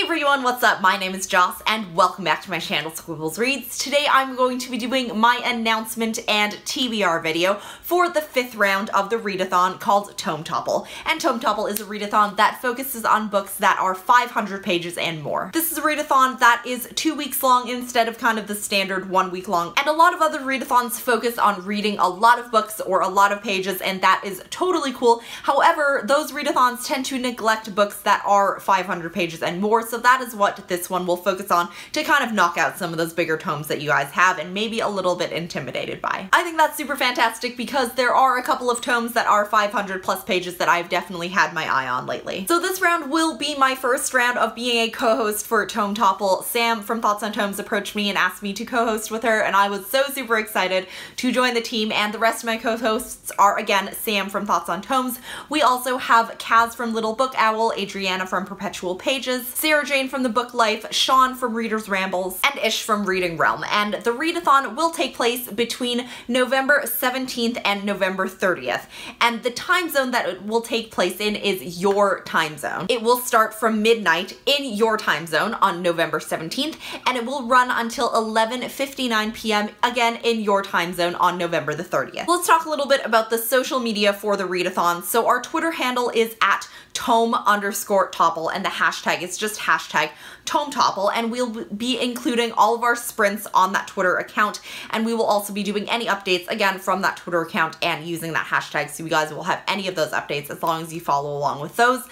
everyone, what's up? My name is Joss and welcome back to my channel, Squibbles Reads. Today I'm going to be doing my announcement and TBR video for the 5th round of the readathon called Tome Topple. And Tome Topple is a readathon that focuses on books that are 500 pages and more. This is a readathon that is 2 weeks long instead of kind of the standard 1 week long. And a lot of other readathons focus on reading a lot of books or a lot of pages, and that is totally cool. However, those readathons tend to neglect books that are 500 pages and more, so that is what this one will focus on to kind of knock out some of those bigger tomes that you guys have and maybe a little bit intimidated by. I think that's super fantastic because there are a couple of tomes that are 500 plus pages that I've definitely had my eye on lately. So this round will be my first round of being a co-host for Tome Topple. Sam from Thoughts on Tomes approached me and asked me to co-host with her, and I was so super excited to join the team, and the rest of my co-hosts are again Sam from Thoughts on Tomes. We also have Kaz from Little Book Owl, Adriana from Perpetual Pages, Sarah Jane from The Book Life, Sean from Reader's Rambles, and Ish from Reading Realm. And the readathon will take place between November 17th and November 30th. And the time zone that it will take place in is your time zone. It will start from midnight in your time zone on November 17th, and it will run until 11:59 p.m. again in your time zone on November the 30th. Let's talk a little bit about the social media for the readathon. So our Twitter handle is at Tome_Topple, and the hashtag is just hashtag Tome Topple, and we'll be including all of our sprints on that Twitter account, and we will also be doing any updates again from that Twitter account and using that hashtag, so you guys will have any of those updates as long as you follow along with those.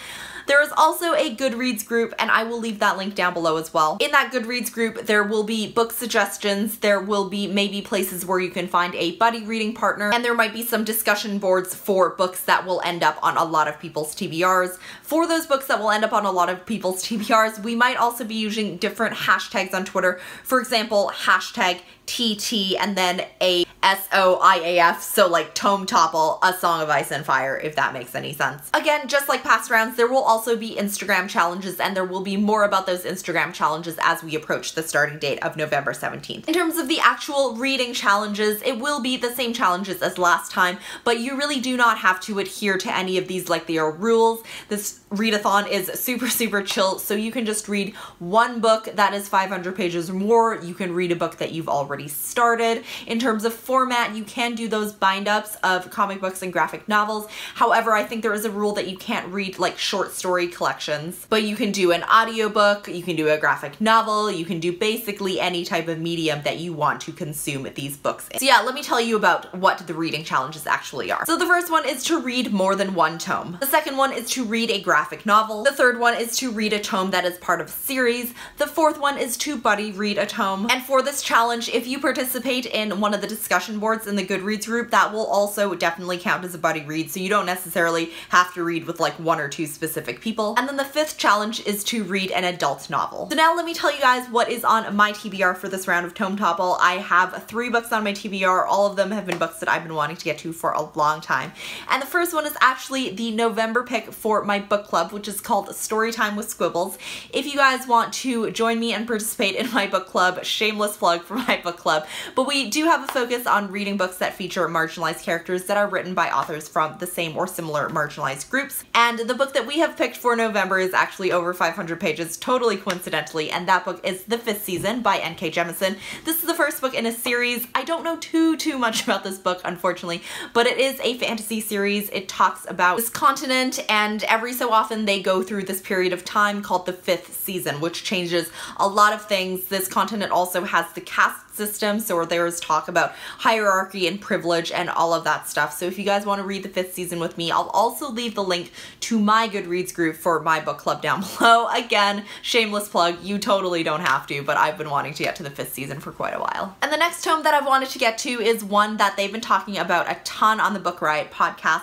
There is also a Goodreads group, and I will leave that link down below as well. In that Goodreads group, there will be book suggestions, there will be maybe places where you can find a buddy reading partner, and there might be some discussion boards for books that will end up on a lot of people's TBRs. For those books that will end up on a lot of people's TBRs, we might also be using different hashtags on Twitter. For example, hashtag TT and then a SOIAF, so like Tome Topple, A Song of Ice and Fire, if that makes any sense. Again, just like past rounds, there will also be Instagram challenges, and there will be more about those Instagram challenges as we approach the starting date of November 17th. In terms of the actual reading challenges, it will be the same challenges as last time, but you really do not have to adhere to any of these like they are rules. This readathon is super chill, so you can just read one book that is 500 pages or more. You can read a book that you've already started. In terms of format, you can do those bind-ups of comic books and graphic novels. However, I think there is a rule that you can't read like short story collections, but you can do an audiobook, you can do a graphic novel, you can do basically any type of medium that you want to consume these books in. So yeah, let me tell you about what the reading challenges actually are. So the first one is to read more than one tome. The second one is to read a graphic novel. The third one is to read a tome that is part of a series. The fourth one is to buddy read a tome. And for this challenge, if you participate in one of the discussion boards in the Goodreads group, that will also definitely count as a buddy read, so you don't necessarily have to read with like 1 or 2 specific people. And then the 5th challenge is to read an adult novel. So now let me tell you guys what is on my TBR for this round of Tome Topple. I have 3 books on my TBR. All of them have been books that I've been wanting to get to for a long time. And the first one is actually the November pick for my book club, which is called Storytime with Squibbles. If you guys want to join me and participate in my book club, shameless plug for my book club, but we do have a focus on reading books that feature marginalized characters that are written by authors from the same or similar marginalized groups. And the book that we have picked for November is actually over 500 pages, totally coincidentally, and that book is The 5th Season by N.K. Jemisin. This is the first book in a series. I don't know too much about this book, unfortunately, but it is a fantasy series. It talks about this continent, and every so often they go through this period of time called the 5th Season, which changes a lot of things. This continent also has the caste system, so there is talk about hierarchy and privilege and all of that stuff. So if you guys want to read the 5th season with me, I'll also leave the link to my Goodreads group for my book club down below. Again, shameless plug, you totally don't have to, but I've been wanting to get to the 5th season for quite a while. And the next tome that I've wanted to get to is one that they've been talking about a ton on the Book Riot podcast,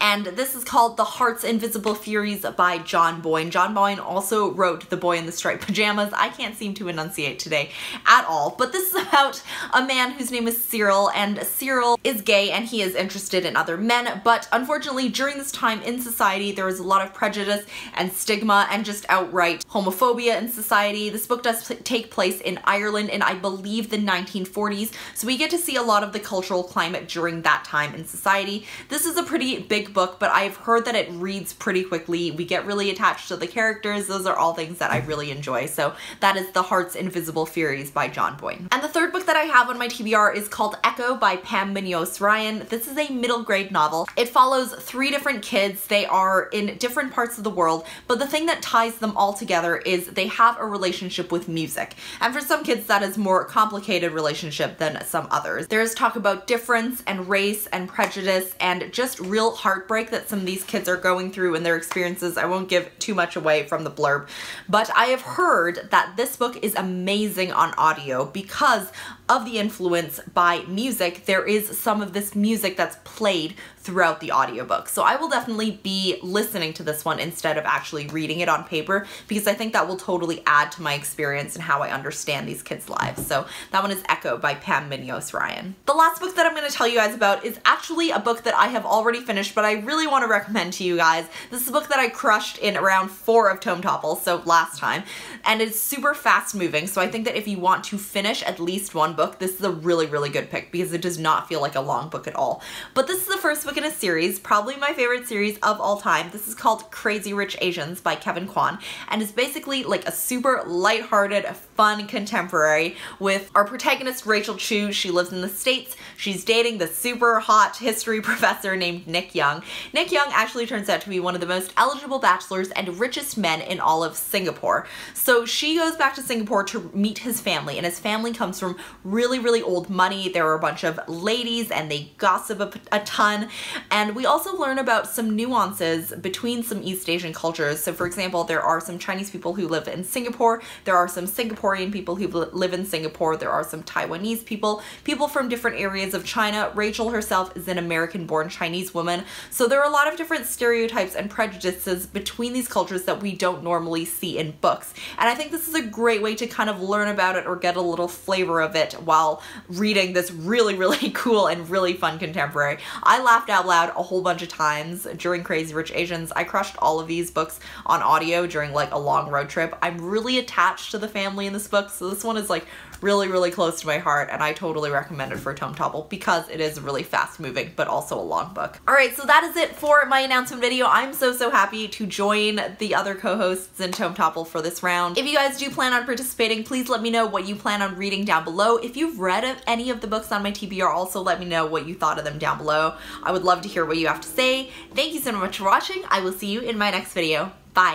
and this is called The Heart's Invisible Furies by John Boyne. John Boyne also wrote The Boy in the Striped Pajamas. I can't seem to enunciate today at all, but this is about a man whose name is Cyril, and Cyril is gay and he is interested in other men, but unfortunately during this time in society there is a lot of prejudice and stigma and just outright homophobia in society. This book does take place in Ireland in, I believe, the 1940s, so we get to see a lot of the cultural climate during that time in society. This is a pretty pretty big book, but I've heard that it reads pretty quickly. We get really attached to the characters. Those are all things that I really enjoy. So that is The Heart's Invisible Furies by John Boyne. And the third book that I have on my TBR is called Echo by Pam Munoz Ryan. This is a middle grade novel. It follows 3 different kids. They are in different parts of the world, but the thing that ties them all together is they have a relationship with music. And for some kids that is more complicated relationship than some others. There is talk about difference and race and prejudice and just real heartbreak that some of these kids are going through in their experiences. I won't give too much away from the blurb, but I have heard that this book is amazing on audio because of the influence by music. There is some of this music that's played throughout the audiobook. So I will definitely be listening to this one instead of actually reading it on paper because I think that will totally add to my experience and how I understand these kids' lives. So that one is Echo by Pam Munoz Ryan. The last book that I'm going to tell you guys about is actually a book that I have already finished, but I really want to recommend to you guys. This is a book that I crushed in around 4 of Tome Topple, so last time, and it's super fast moving. So I think that if you want to finish at least one book, this is a really, really good pick because it does not feel like a long book at all. But this is the first book in a series, probably my favorite series of all time. This is called Crazy Rich Asians by Kevin Kwan, and it's basically like a super lighthearted, fun contemporary with our protagonist Rachel Chu. She lives in the States. She's dating the super hot history professor named Nick Young. Nick Young actually turns out to be one of the most eligible bachelors and richest men in all of Singapore. So she goes back to Singapore to meet his family, and his family comes from really, really old money. There are a bunch of ladies and they gossip a ton. And we also learn about some nuances between some East Asian cultures. So for example, there are some Chinese people who live in Singapore. There are some Singaporean people who live in Singapore. There are some Taiwanese people, people from different areas of China. Rachel herself is an American-born Chinese woman. So there are a lot of different stereotypes and prejudices between these cultures that we don't normally see in books. And I think this is a great way to kind of learn about it or get a little flavor of it while reading this really, really cool and really fun contemporary. I laughed out loud a whole bunch of times during Crazy Rich Asians. I crushed all of these books on audio during like a long road trip. I'm really attached to the family in this book, so this one is like really, really close to my heart, and I totally recommend it for Tome Topple because it is really fast moving, but also a long book. Alright, so that is it for my announcement video. I'm so happy to join the other co-hosts in Tome Topple for this round. If you guys do plan on participating, please let me know what you plan on reading down below. If you've read any of the books on my TBR, also let me know what you thought of them down below. I would love to hear what you have to say. Thank you so much for watching. I will see you in my next video. Bye!